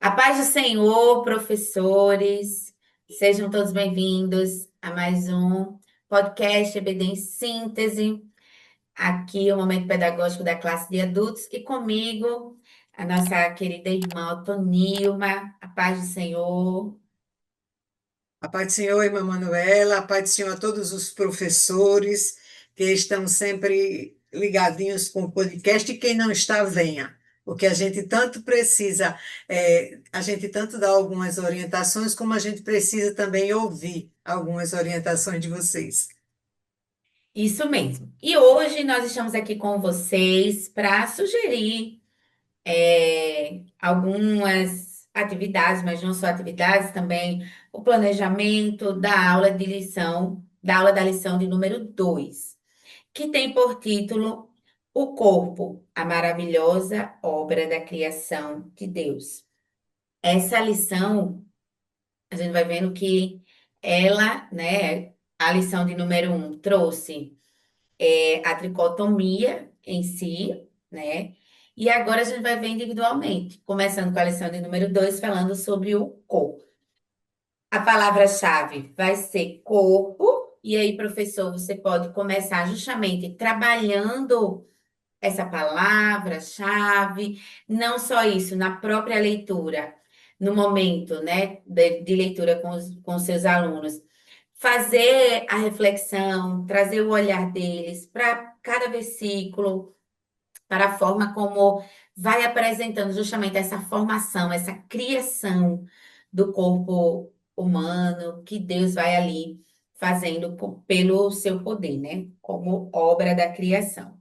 A paz do Senhor, professores, sejam todos bem-vindos a mais um podcast EBD em Síntese. Aqui o momento pedagógico da classe de adultos e comigo a nossa querida irmã Tonilma. A paz do Senhor. A paz do Senhor, irmã Manuela, a paz do Senhor a todos os professores que estão sempre ligadinhos com o podcast e quem não está, venha, porque a gente tanto precisa, a gente tanto dá algumas orientações, como a gente precisa também ouvir algumas orientações de vocês. Isso mesmo. E hoje nós estamos aqui com vocês para sugerir algumas atividades, mas não só atividades, também o planejamento da aula de lição, da aula da lição de número 2, que tem por título O Corpo, a maravilhosa obra da criação de Deus. Essa lição, a gente vai vendo que ela, né, a lição de número 1 trouxe a tricotomia em si, né? E agora a gente vai ver individualmente, começando com a lição de número 2 falando sobre o corpo. A palavra-chave vai ser corpo, e aí, professor, você pode começar justamente trabalhando essa palavra-chave, não só isso, na própria leitura, no momento, né, de leitura com os seus alunos, fazer a reflexão, trazer o olhar deles para cada versículo, para a forma como vai apresentando justamente essa formação, essa criação do corpo humano que Deus vai ali fazendo pelo seu poder, né? Como obra da criação.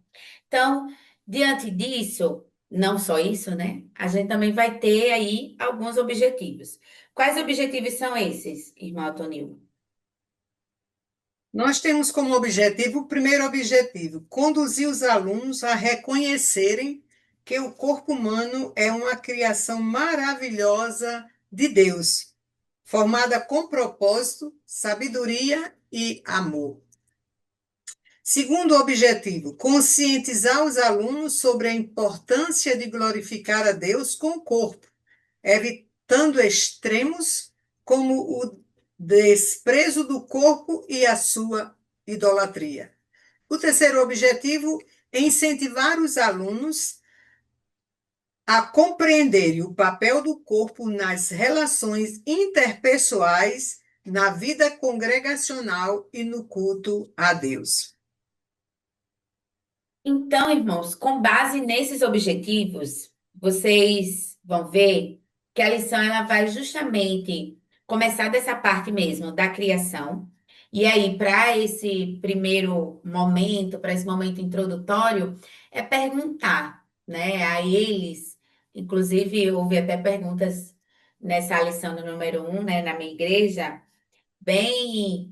Então, diante disso, não só isso, né? A gente também vai ter aí alguns objetivos. Quais objetivos são esses, irmão Tonil? Nós temos como objetivo, o primeiro objetivo, conduzir os alunos a reconhecerem que o corpo humano é uma criação maravilhosa de Deus, formada com propósito, sabedoria e amor. Segundo objetivo, conscientizar os alunos sobre a importância de glorificar a Deus com o corpo, evitando extremos como o desprezo do corpo e a sua idolatria. O terceiro objetivo é incentivar os alunos a compreenderem o papel do corpo nas relações interpessoais, na vida congregacional e no culto a Deus. Então, irmãos, com base nesses objetivos, vocês vão ver que a lição ela vai justamente começar dessa parte mesmo da criação. E aí, para esse primeiro momento, para esse momento introdutório, é perguntar, né, a eles. Inclusive, houve até perguntas nessa lição do número 1, né, na minha igreja, bem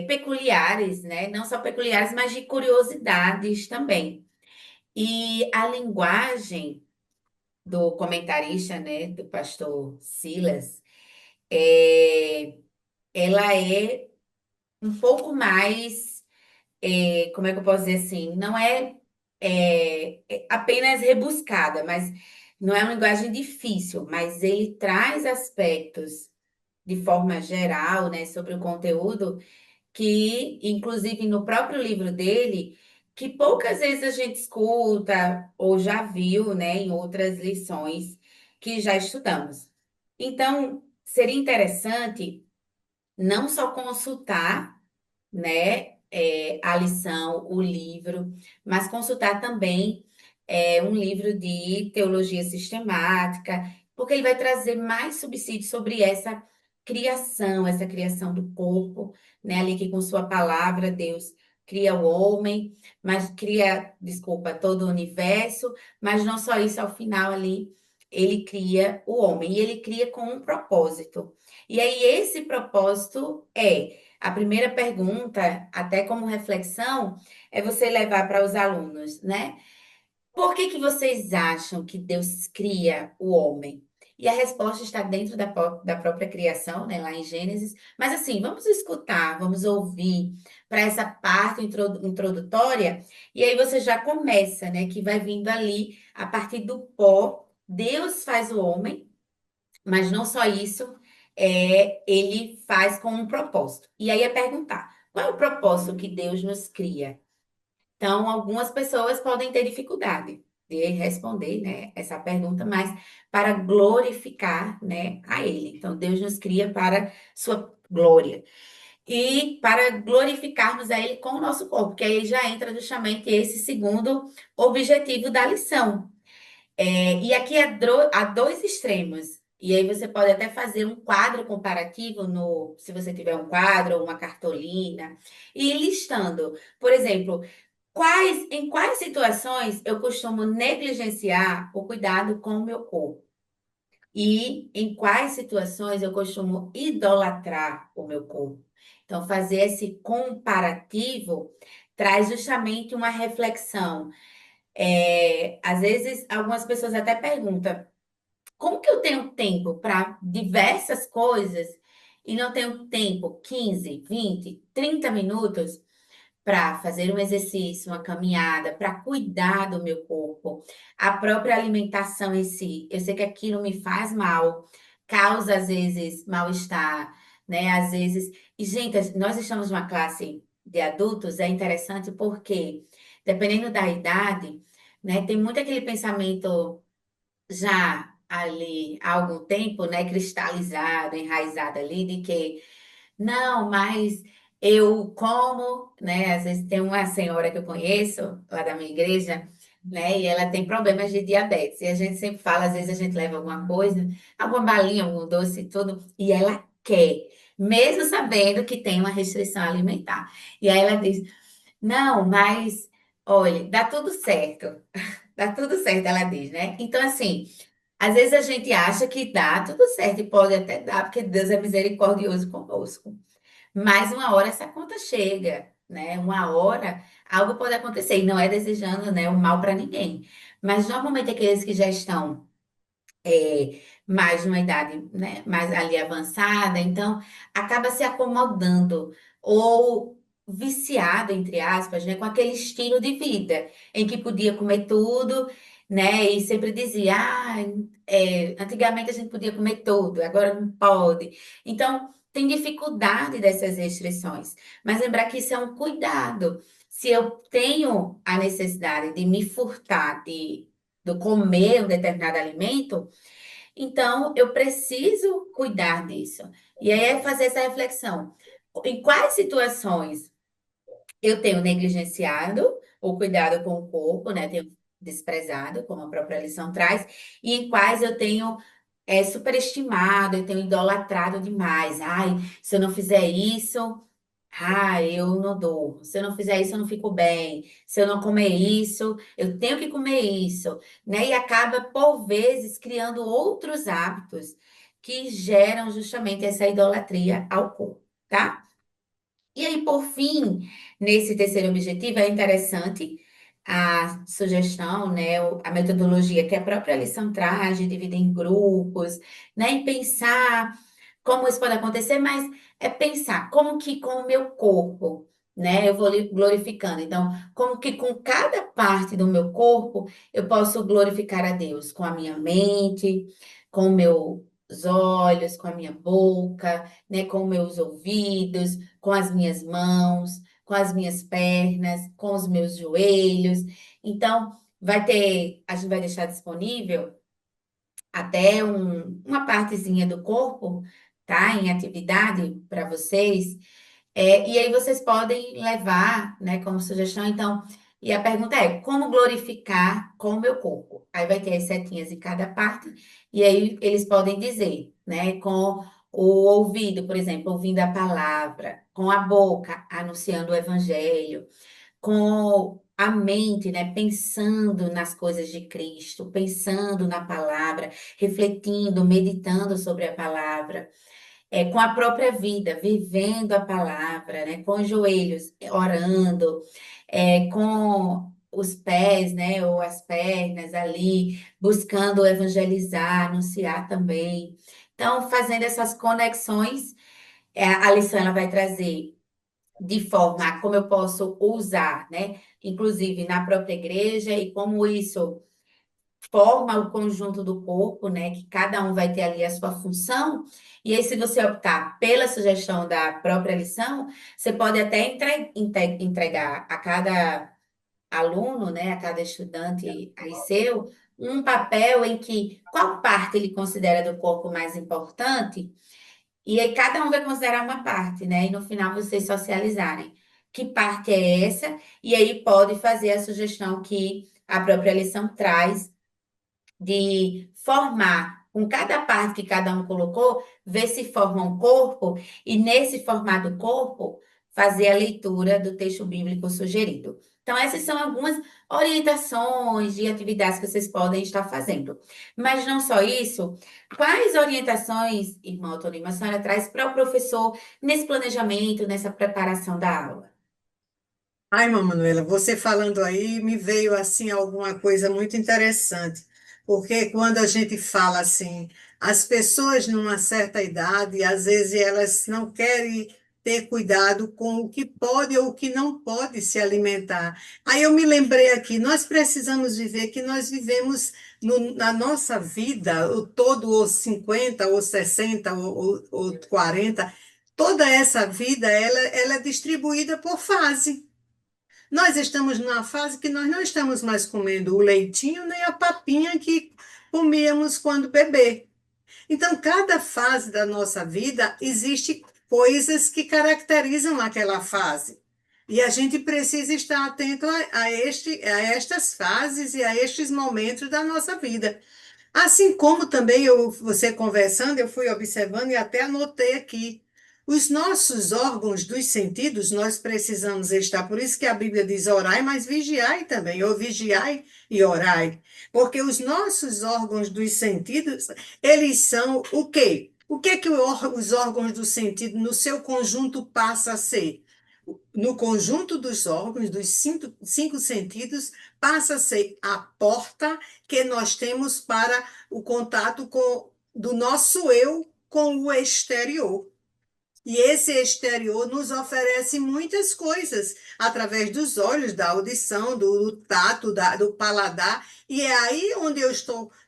peculiares, né? Não só peculiares, mas de curiosidades também. E a linguagem do comentarista, né, do pastor Silas, é, ela é um pouco mais, como é que eu posso dizer assim? Não é apenas rebuscada, mas não é uma linguagem difícil, mas ele traz aspectos de forma geral, né, sobre o conteúdo que, inclusive, no próprio livro dele, que poucas vezes a gente escuta ou já viu, né, em outras lições que já estudamos. Então, seria interessante não só consultar, né, a lição, o livro, mas consultar também um livro de teologia sistemática, porque ele vai trazer mais subsídios sobre essa criação do corpo, né, ali que com sua palavra Deus cria o homem, mas cria, desculpa, todo o universo, mas não só isso, ao final ali ele cria o homem e ele cria com um propósito. E aí esse propósito a primeira pergunta, até como reflexão, é você levar para os alunos, né? Por que que vocês acham que Deus cria o homem? E a resposta está dentro da própria criação, né, lá em Gênesis. Mas assim, vamos escutar, vamos ouvir para essa parte introdutória, e aí você já começa, né, que vai vindo ali a partir do pó. Deus faz o homem, Mas não só isso, ele faz com um propósito. E aí é perguntar, qual é o propósito que Deus nos cria? Então, algumas pessoas podem ter dificuldade de responder, né, essa pergunta, mas para glorificar, né, a Ele. Então, Deus nos cria para sua glória e para glorificarmos a Ele com o nosso corpo, que aí já entra justamente esse segundo objetivo da lição. E aqui há dois extremos. E aí você pode até fazer um quadro comparativo no, se você tiver um quadro ou uma cartolina, e ir listando, por exemplo, em quais situações eu costumo negligenciar o cuidado com o meu corpo? E em quais situações eu costumo idolatrar o meu corpo? Então, fazer esse comparativo traz justamente uma reflexão. Às vezes, algumas pessoas até perguntam: como que eu tenho tempo para diversas coisas e não tenho tempo, 15, 20, 30 minutos, para fazer um exercício, uma caminhada, para cuidar do meu corpo, a própria alimentação em si. Eu sei que aquilo me faz mal, causa às vezes mal-estar, né? Às vezes. E, gente, nós estamos numa classe de adultos, é interessante porque, dependendo da idade, né, tem muito aquele pensamento já ali há algum tempo, né, cristalizado, enraizado ali, de que não, mas eu como, né? Às vezes tem uma senhora que eu conheço lá da minha igreja, né? E ela tem problemas de diabetes. E a gente sempre fala, às vezes a gente leva alguma coisa, alguma balinha, algum doce e tudo, e ela quer, mesmo sabendo que tem uma restrição alimentar. E aí ela diz: não, mas olha, dá tudo certo. Dá tudo certo, ela diz, né? Então, assim, às vezes a gente acha que dá tudo certo, e pode até dar, porque Deus é misericordioso conosco. Mas uma hora essa conta chega, né? Uma hora algo pode acontecer, e não é desejando, né, o mal para ninguém. Mas normalmente aqueles que já estão mais de uma idade, né, mais ali avançada, então acaba se acomodando ou viciado, entre aspas, né, com aquele estilo de vida em que podia comer tudo, né, e sempre dizia, antigamente a gente podia comer tudo, agora não pode. Então tem dificuldade dessas restrições, mas lembrar que isso é um cuidado. Se eu tenho a necessidade de me furtar de comer um determinado alimento, então, eu preciso cuidar disso. E aí é fazer essa reflexão. Em quais situações eu tenho negligenciado o cuidado com o corpo, né? Tenho desprezado, como a própria lição traz, e em quais eu tenho superestimado, eu tenho idolatrado demais. Ai, se eu não fizer isso, eu não dou. Se eu não fizer isso, eu não fico bem. Se eu não comer isso, eu tenho que comer isso, né? E acaba, por vezes, criando outros hábitos que geram justamente essa idolatria ao corpo, tá? E aí, por fim, nesse terceiro objetivo, é interessante a sugestão, né, a metodologia que a própria lição traz, de dividir em grupos, né, e pensar como isso pode acontecer, mas é pensar como que com o meu corpo, né, eu vou glorificando. Então, como que com cada parte do meu corpo eu posso glorificar a Deus, com a minha mente, com meus olhos, com a minha boca, né, com meus ouvidos, com as minhas mãos, com as minhas pernas, com os meus joelhos. Então, a gente vai deixar disponível até uma partezinha do corpo, tá? Em atividade para vocês. E aí vocês podem levar, né, como sugestão, então. E a pergunta é: como glorificar com o meu corpo? Aí vai ter as setinhas em cada parte, e aí eles podem dizer, né, com o ouvido, por exemplo, ouvindo a palavra, com a boca, anunciando o evangelho, com a mente, né, pensando nas coisas de Cristo, pensando na palavra, refletindo, meditando sobre a palavra, com a própria vida, vivendo a palavra, né, com os joelhos, orando, com os pés, né, ou as pernas ali, buscando evangelizar, anunciar também. Então, fazendo essas conexões, a lição ela vai trazer de forma como eu posso usar, né? Inclusive na própria igreja e como isso forma o conjunto do corpo, né? Que cada um vai ter ali a sua função. E aí, se você optar pela sugestão da própria lição, você pode até entregar a cada aluno, né, a cada estudante aí seu, um papel em que qual parte ele considera do corpo mais importante, e aí cada um vai considerar uma parte, né? E no final vocês socializarem. Que parte é essa? E aí pode fazer a sugestão que a própria lição traz de formar com cada parte que cada um colocou, ver se forma um corpo e nesse formado corpo fazer a leitura do texto bíblico sugerido. Então, essas são algumas orientações de atividades que vocês podem estar fazendo. Mas não só isso, quais orientações, irmã Autonima, a senhora traz para o professor nesse planejamento, nessa preparação da aula? Ai, Manuela, você falando aí me veio assim alguma coisa muito interessante, porque quando a gente fala assim, as pessoas numa certa idade, às vezes elas não querem ter cuidado com o que pode ou o que não pode se alimentar. Aí eu me lembrei aqui, nós precisamos viver que nós vivemos na nossa vida, o todo ou 50 ou 60 ou 40, toda essa vida ela é distribuída por fase. Nós estamos numa fase que nós não estamos mais comendo o leitinho nem a papinha que comíamos quando bebê. Então, cada fase da nossa vida existe coisas que caracterizam aquela fase. E a gente precisa estar atento a estas fases e a estes momentos da nossa vida. Assim como também você conversando, eu fui observando e até anotei aqui. Os nossos órgãos dos sentidos, nós precisamos estar, por isso que a Bíblia diz orai, mas vigiai também, ou vigiai e orai. Porque os nossos órgãos dos sentidos, eles são o quê? O que é que os órgãos do sentido, no seu conjunto, passa a ser? No conjunto dos órgãos, dos cinco sentidos, passa a ser a porta que nós temos para o contato do nosso eu com o exterior. E esse exterior nos oferece muitas coisas, através dos olhos, da audição, do tato, do paladar, e é aí onde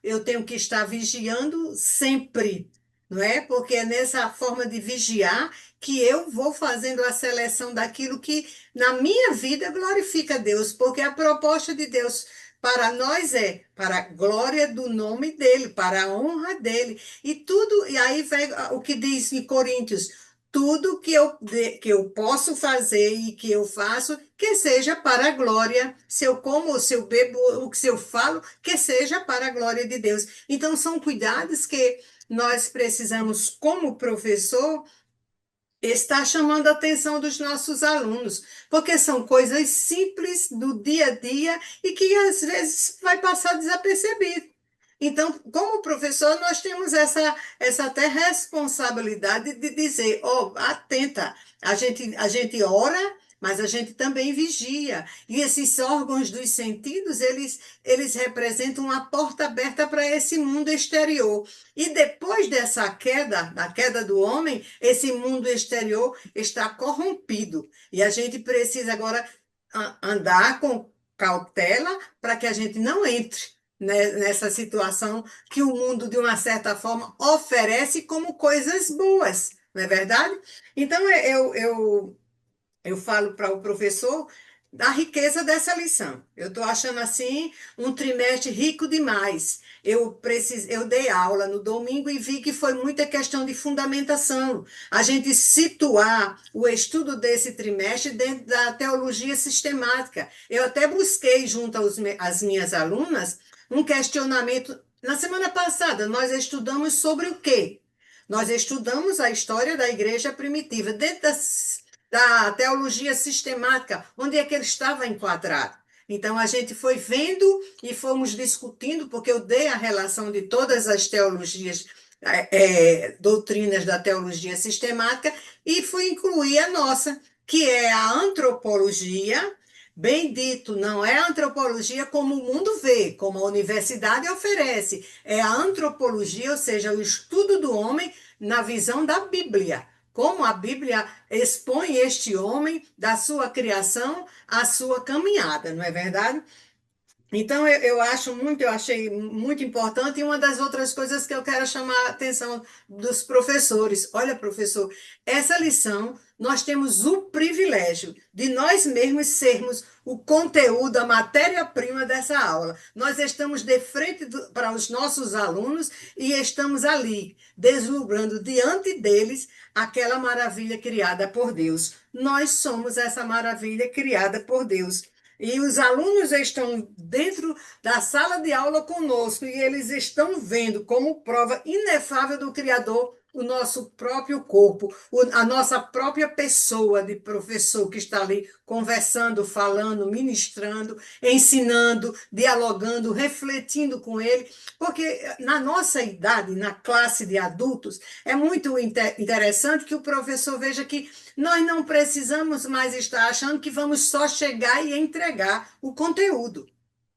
eu tenho que estar vigiando sempre, não é? Porque é nessa forma de vigiar que eu vou fazendo a seleção daquilo que na minha vida glorifica a Deus, porque a proposta de Deus para nós é para a glória do nome dele, para a honra dele. E tudo, e aí vem o que diz em Coríntios, tudo que eu posso fazer e que eu faço, que seja para a glória, se eu como, se eu bebo, o que se eu falo, que seja para a glória de Deus. Então, são cuidados que nós precisamos, como professor, estar chamando a atenção dos nossos alunos, porque são coisas simples do dia a dia e que às vezes vai passar desapercebido. Então, como professor, nós temos essa até responsabilidade de dizer, ó, atenta, a gente ora, mas a gente também vigia. E esses órgãos dos sentidos, eles representam uma porta aberta para esse mundo exterior. E depois dessa queda, da queda do homem, esse mundo exterior está corrompido. E a gente precisa agora andar com cautela para que a gente não entre, né, nessa situação que o mundo, de uma certa forma, oferece como coisas boas, não é verdade? Então, eu falo para o professor da riqueza dessa lição. Eu estou achando assim um trimestre rico demais. Eu dei aula no domingo e vi que foi muita questão de fundamentação. A gente situar o estudo desse trimestre dentro da teologia sistemática. Eu até busquei junto às minhas alunas um questionamento. Na semana passada, nós estudamos sobre o quê? Nós estudamos a história da igreja primitiva, dentro da teologia sistemática, onde é que ele estava enquadrado. Então, a gente foi vendo e fomos discutindo, porque eu dei a relação de todas as teologias, doutrinas da teologia sistemática, e fui incluir a nossa, que é a antropologia. Bem dito, não é a antropologia como o mundo vê, como a universidade oferece. É a antropologia, ou seja, o estudo do homem na visão da Bíblia. Como a Bíblia expõe este homem da sua criação à sua caminhada, não é verdade? Então, eu achei muito importante, e uma das outras coisas que eu quero chamar a atenção dos professores. Olha, professor, essa lição nós temos o privilégio de nós mesmos sermos o conteúdo, a matéria-prima dessa aula. Nós estamos de frente para os nossos alunos e estamos ali, deslumbrando diante deles aquela maravilha criada por Deus. Nós somos essa maravilha criada por Deus. E os alunos estão dentro da sala de aula conosco e eles estão vendo como prova inefável do Criador o nosso próprio corpo, a nossa própria pessoa de professor que está ali conversando, falando, ministrando, ensinando, dialogando, refletindo com ele, porque na nossa idade, na classe de adultos, é muito interessante que o professor veja que nós não precisamos mais estar achando que vamos só chegar e entregar o conteúdo.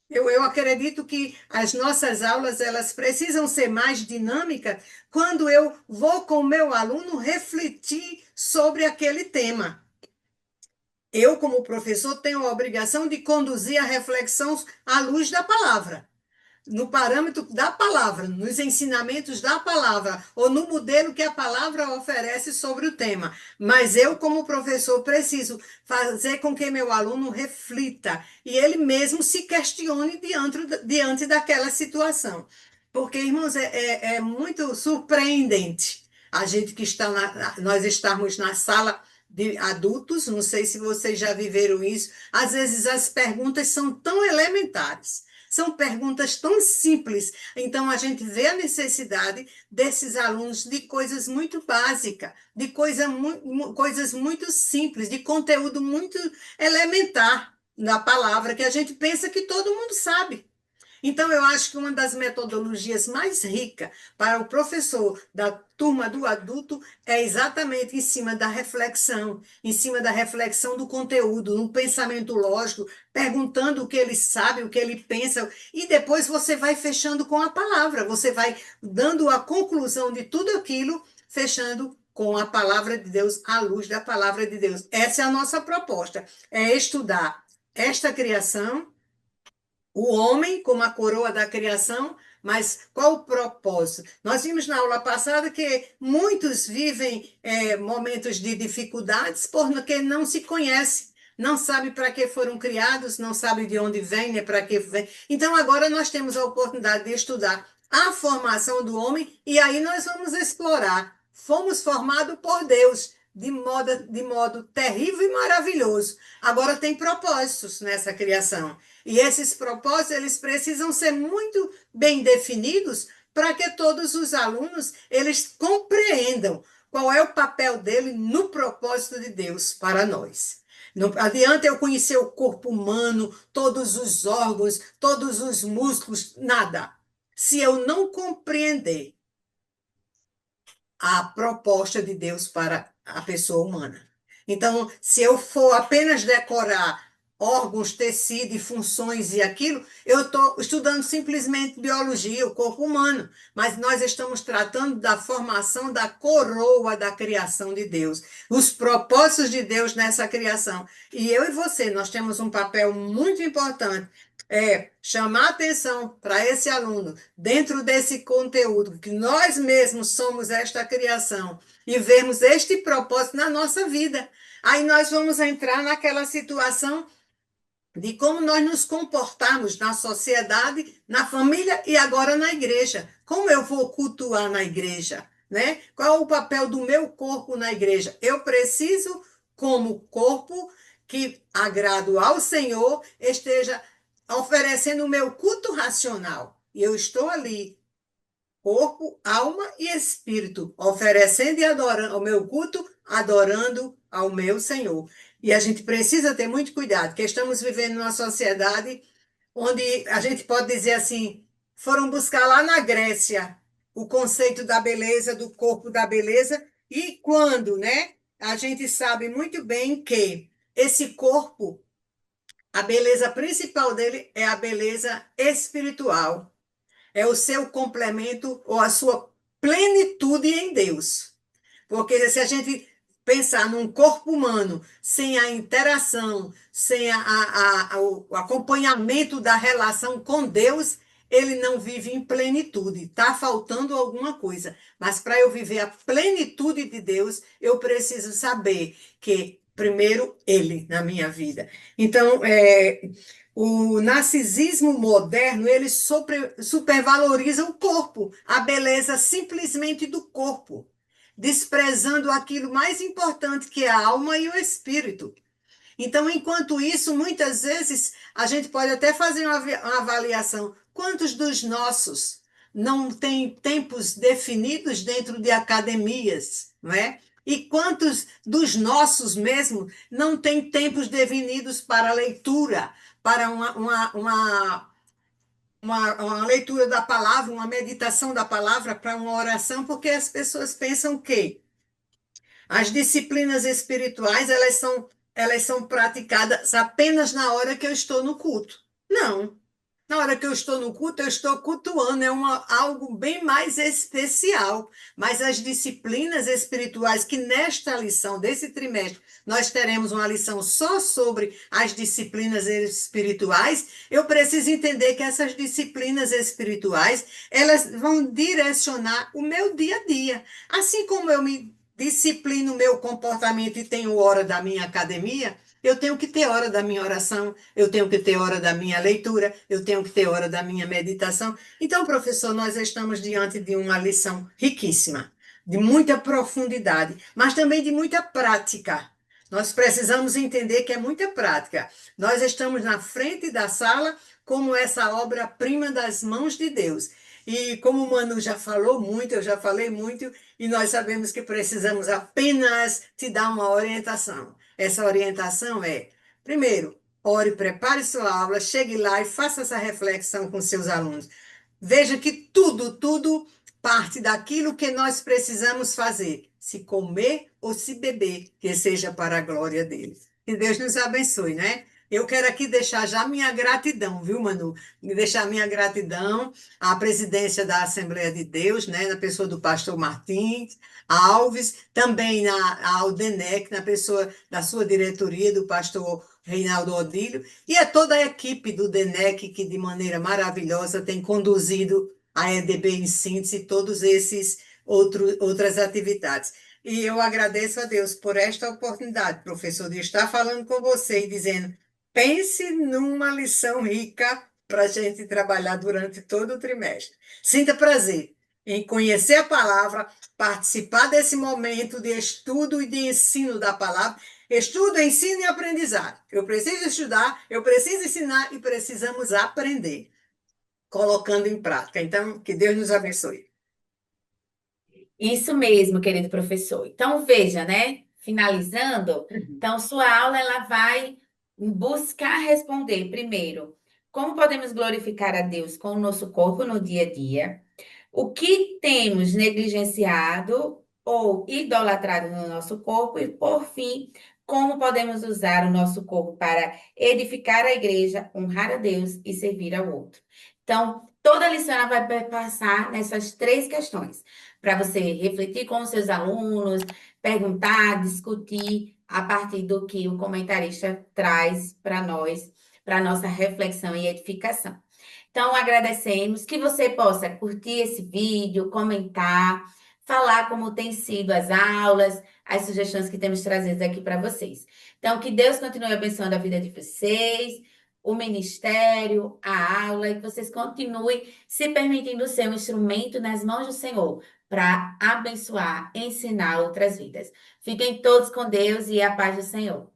Eu acredito que as nossas aulas elas precisam ser mais dinâmicas quando eu vou com o meu aluno refletir sobre aquele tema. Eu, como professor, tenho a obrigação de conduzir a reflexão à luz da palavra, no parâmetro da palavra, nos ensinamentos da palavra, ou no modelo que a palavra oferece sobre o tema. Mas eu, como professor, preciso fazer com que meu aluno reflita e ele mesmo se questione diante daquela situação. Porque, irmãos, é muito surpreendente a gente que está nós estarmos na sala de adultos, não sei se vocês já viveram isso, às vezes as perguntas são tão elementares. São perguntas tão simples. Então, a gente vê a necessidade desses alunos de coisas muito básicas, de coisas muito simples, de conteúdo muito elementar na palavra, que a gente pensa que todo mundo sabe. Então, eu acho que uma das metodologias mais ricas para o professor da turma do adulto é exatamente em cima da reflexão do conteúdo, no pensamento lógico, perguntando o que ele sabe, o que ele pensa, e depois você vai fechando com a palavra, você vai dando a conclusão de tudo aquilo, fechando com a palavra de Deus, à luz da palavra de Deus. Essa é a nossa proposta, é estudar esta criação, o homem como a coroa da criação, mas qual o propósito? Nós vimos na aula passada que muitos vivem momentos de dificuldades porque não se conhecem, não sabe para que foram criados, não sabe de onde vem, né, para que vem. Então agora nós temos a oportunidade de estudar a formação do homem e aí nós vamos explorar. Fomos formados por Deus de modo terrível e maravilhoso. Agora tem propósitos nessa criação. E esses propósitos, eles precisam ser muito bem definidos para que todos os alunos, eles compreendam qual é o papel dele no propósito de Deus para nós. Não adianta eu conhecer o corpo humano, todos os órgãos, todos os músculos, nada. Se eu não compreender a proposta de Deus para a pessoa humana. Então, se eu for apenas decorar órgãos, tecido e funções e aquilo, eu estou estudando simplesmente biologia, o corpo humano, mas nós estamos tratando da formação da coroa da criação de Deus, os propósitos de Deus nessa criação. E eu e você, nós temos um papel muito importante, chamar atenção para esse aluno dentro desse conteúdo, que nós mesmos somos esta criação e vermos este propósito na nossa vida. Aí nós vamos entrar naquela situação de como nós nos comportamos na sociedade, na família e agora na igreja. Como eu vou cultuar na igreja, né? Qual é o papel do meu corpo na igreja? Eu preciso, como corpo que agrado ao Senhor, esteja oferecendo o meu culto racional. E eu estou ali, corpo, alma e espírito, oferecendo e adorando o meu culto, adorando ao meu Senhor. E a gente precisa ter muito cuidado, porque estamos vivendo numa sociedade onde a gente pode dizer assim, foram buscar lá na Grécia o conceito da beleza, do corpo da beleza, e quando, né? A gente sabe muito bem que esse corpo, a beleza principal dele é a beleza espiritual, é o seu complemento ou a sua plenitude em Deus. Porque se a gente pensar num corpo humano sem a interação, sem o acompanhamento da relação com Deus, ele não vive em plenitude. Está faltando alguma coisa. Mas para eu viver a plenitude de Deus, eu preciso saber que, primeiro, Ele na minha vida. Então, o narcisismo moderno, ele supervaloriza o corpo, a beleza simplesmente do corpo, desprezando aquilo mais importante que é a alma e o espírito. Então, enquanto isso, muitas vezes a gente pode até fazer uma avaliação. Quantos dos nossos não têm tempos definidos dentro de academias, não é? E quantos dos nossos mesmo não têm tempos definidos para leitura, para uma leitura da palavra, uma meditação da palavra, para uma oração, porque as pessoas pensam que as disciplinas espirituais, elas são praticadas apenas na hora que eu estou no culto. Não. Na hora que eu estou no culto, eu estou cultuando, algo bem mais especial. Mas as disciplinas espirituais, que nesta lição desse trimestre nós teremos uma lição só sobre as disciplinas espirituais, eu preciso entender que essas disciplinas espirituais, elas vão direcionar o meu dia a dia. Assim como eu me disciplino o meu comportamento e tenho hora da minha academia, eu tenho que ter hora da minha oração, eu tenho que ter hora da minha leitura, eu tenho que ter hora da minha meditação. Então, professor, nós estamos diante de uma lição riquíssima, de muita profundidade, mas também de muita prática. Nós precisamos entender que é muita prática. Nós estamos na frente da sala como essa obra-prima das mãos de Deus. E como o Manu já falou muito, eu já falei muito, e nós sabemos que precisamos apenas te dar uma orientação. Essa orientação é, primeiro, ore, prepare sua aula, chegue lá e faça essa reflexão com seus alunos. Veja que tudo parte daquilo que nós precisamos fazer, se comer ou se beber, que seja para a glória dele. Que Deus nos abençoe, né? Eu quero aqui deixar já minha gratidão, viu, Manu? Deixar minha gratidão à presidência da Assembleia de Deus, né, na pessoa do pastor Martins Alves, também ao DENEC, na pessoa da sua diretoria, do pastor Reinaldo Odílio, e a toda a equipe do DENEC, que de maneira maravilhosa tem conduzido a EDB em síntese e todos esses outras atividades. E eu agradeço a Deus por esta oportunidade, professor, de estar falando com você e dizendo, pense numa lição rica para a gente trabalhar durante todo o trimestre. Sinta prazer em conhecer a palavra, participar desse momento de estudo e de ensino da palavra. Estudo, ensino e aprendizado. Eu preciso estudar, eu preciso ensinar e precisamos aprender, colocando em prática. Então, que Deus nos abençoe. Isso mesmo, querido professor. Então, veja, né? Finalizando, então, sua aula ela vai buscar responder, primeiro, como podemos glorificar a Deus com o nosso corpo no dia a dia, o que temos negligenciado ou idolatrado no nosso corpo, e, por fim, como podemos usar o nosso corpo para edificar a igreja, honrar a Deus e servir ao outro. Então, toda a lição ela vai passar nessas três questões para você refletir com os seus alunos, perguntar, discutir a partir do que o comentarista traz para nós, para nossa reflexão e edificação. Então, agradecemos que você possa curtir esse vídeo, comentar, falar como tem sido as aulas, as sugestões que temos trazido aqui para vocês. Então, que Deus continue abençoando a vida de vocês, o ministério, a aula, e que vocês continuem se permitindo ser um instrumento nas mãos do Senhor para abençoar, ensinar outras vidas. Fiquem todos com Deus e a paz do Senhor.